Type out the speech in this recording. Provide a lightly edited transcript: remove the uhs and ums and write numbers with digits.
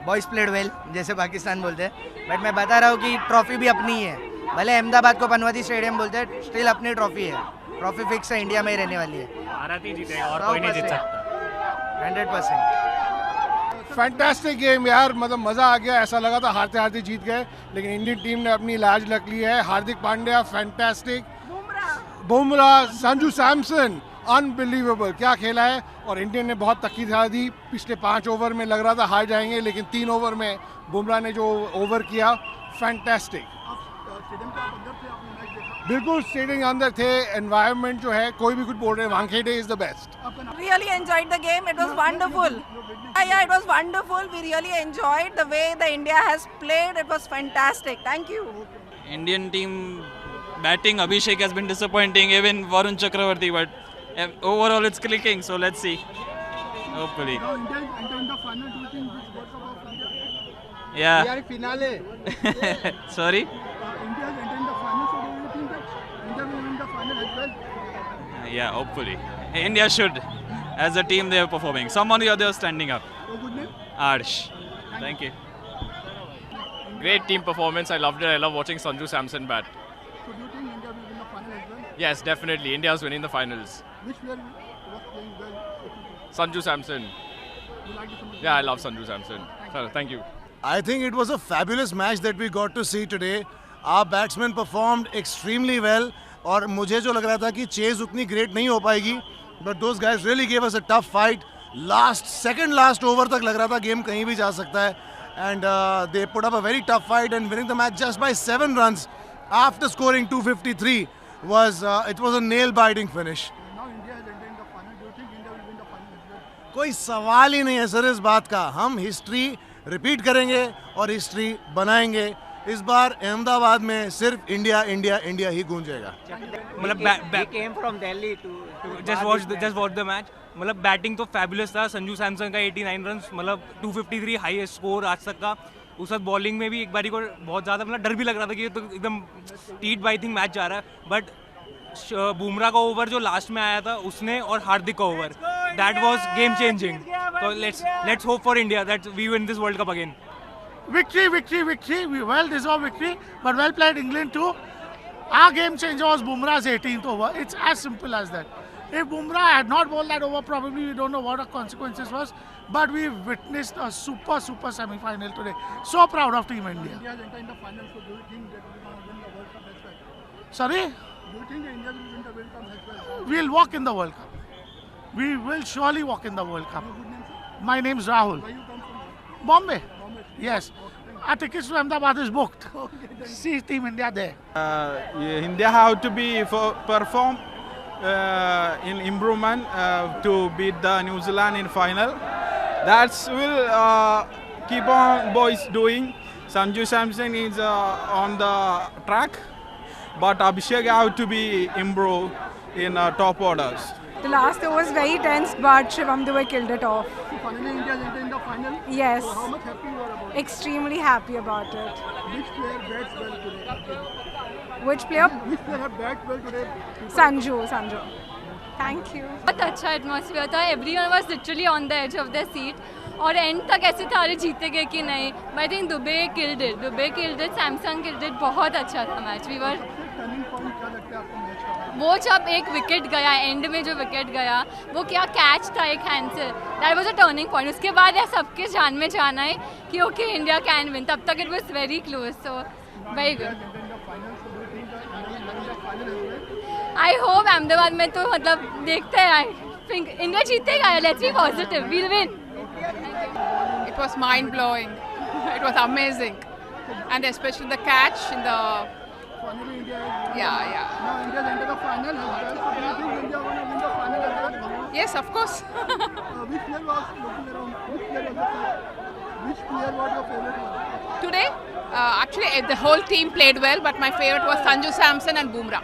Boys played well जैसे पाकिस्तान बोलते हैं, बट मैं बता रहा हूँ कि ट्रॉफी भी अपनी ही है। भले अहमदाबाद को पनवती स्टेडियम बोलते हैं, स्टिल अपनी ट्रॉफी है। ट्रॉफी फिक्स है, इंडिया में ही रहने वाली है। भारत ही जीतेगा और कोई नहीं जीत सकता। 100%। फैंटास्टिक गेम यार, मतलब मज़ा आ गया। ऐसा लगा था हारते हारते जीत गए, लेकिन इंडियन टीम ने अपनी लाज रख ली है। हार्दिक पांड्या फैंटास्टिक, बुमराह, संजू सैमसन अनबिलीवेबल, क्या खेला है। और इंडियन ने बहुत तकी दिखा दी। पिछले 5 ओवर में लग रहा था हार जाएंगे, लेकिन 3 ओवर में बुमराह ने जो ओवर किया, फैंटास्टिक। बिल्कुल स्टेडियम के अंदर थे। एनवायरनमेंट जो है, कोई भी कुछ बोल रहे हैं, Wankhede is the best. Really enjoyed the game. It was wonderful. Yeah, it was wonderful. We really enjoyed the way the India has played. It was fantastic. Thank you. Indian team batting, Abhishek has been disappointing, even Varun Chakravarti, but overall it's clicking, so let's see. Hopefully. Yeah. यार finale Sorry? India is entering the final, so do you think that India will win the final as well? Yeah, hopefully. India should. As a team, they are performing. Someone or the other is standing up. So good name. Arsh. Thank you. Great team performance. I loved it. I love watching Sanju Samson bat. So do you think India will win the final as well? Yes, definitely. India is winning the finals. Which player was playing well? Sanju Samson. You like it so much? Yeah, I love Sanju Samson. Thank you. I think it was a fabulous match that we got to see today. Our batsmen performed extremely well. और मुझे जो लग रहा था कि chase उतनी great नहीं हो पाएगी, but those guys really gave us a tough fight. Second last over तक लग रहा था गेम कहीं भी जा सकता है, and they put up a very tough fight and winning the match just by 7 runs after scoring 253 was it was a nail biting finish. Now India is entering the final. Do you think India will win the final as well? कोई सवाल ही नहीं है sir इस बात का। हम history repeat करेंगे और हिस्ट्री बनाएंगे। इस बार अहमदाबाद में सिर्फ इंडिया इंडिया इंडिया ही गूंजेगा। मतलब came from Delhi to just watch the match। मतलब बैटिंग तो फैबुलस था। संजू सैमसन का 89 रन, मतलब 253 हाईएस्ट स्कोर आज तक का। उस वक्त बॉलिंग में भी एक बारी को बहुत ज़्यादा मतलब डर भी लग रहा था कि ये तो एकदम टीट बाई थिंग मैच जा रहा है, बट बुमराह का ओवर जो लास्ट में आया था उसने, और हार्दिक का over, that was game changing. तो let's hope for India that we win this world cup again. Victory, victory, victory. We well deserved victory, but well played England too. Our game changer was Bumrah's 18th over. It's as simple as that. If Bumrah had not bowled that over, probably we don't know what the consequences was. But we witnessed a super semi-final today. So proud of Team India. India is entering the final. So do you think that we will win the World Cup as well? Sorry, Do you think that India will win the World Cup as well? we'll walk in the World Cup. We will surely walk in the World Cup. Good name, sir. My name's Rahul. Where you come from? Bombay. Yes. Our tickets to Ahmedabad is booked. See Team India there. India have to be perform in improvement to beat the New Zealand in final. That's will keep on boys doing. Sanju Samson is on the track, but Abhishek have to be improved in top orders. The last over was very tense, but Shivam Dubey killed it off. So finally India is entering the final. Yes. So how much happy you are about it? Extremely happy about it. Which player bats well today? Which player? Which player have bat well today? Sanju. Thank you. बहुत अच्छा atmosphere था। Everyone was literally on the edge of the seat, और end तक ऐसे था अरे जीतेंगे कि नहीं। I think Dube killed it, Samson killed it. बहुत अच्छा था match. We were turning point क्या लगता है आपको मैच का? वो जब एक विकेट गया, एंड में जो विकेट गया, वो क्या कैच था एक हैंड से, that was a turning point. उसके बाद या सबके जान में जाना है कि ओके इंडिया कैन विन। तब तक it was very close, so very good. I hope Ahmedabad में तो मतलब देखते हैं, आई थिंक इंडिया जीतेगा। Let's be positive, we'll win. It was mind blowing. It was amazing, and especially the catch in the Finally India is yeah. now India is entered the final as well. So do you think India will win the final as well? Yes, of course. Which player was looking around? Which player was your favorite one? Today, actually the whole team played well, but my favorite was Sanju Samson and Bumrah.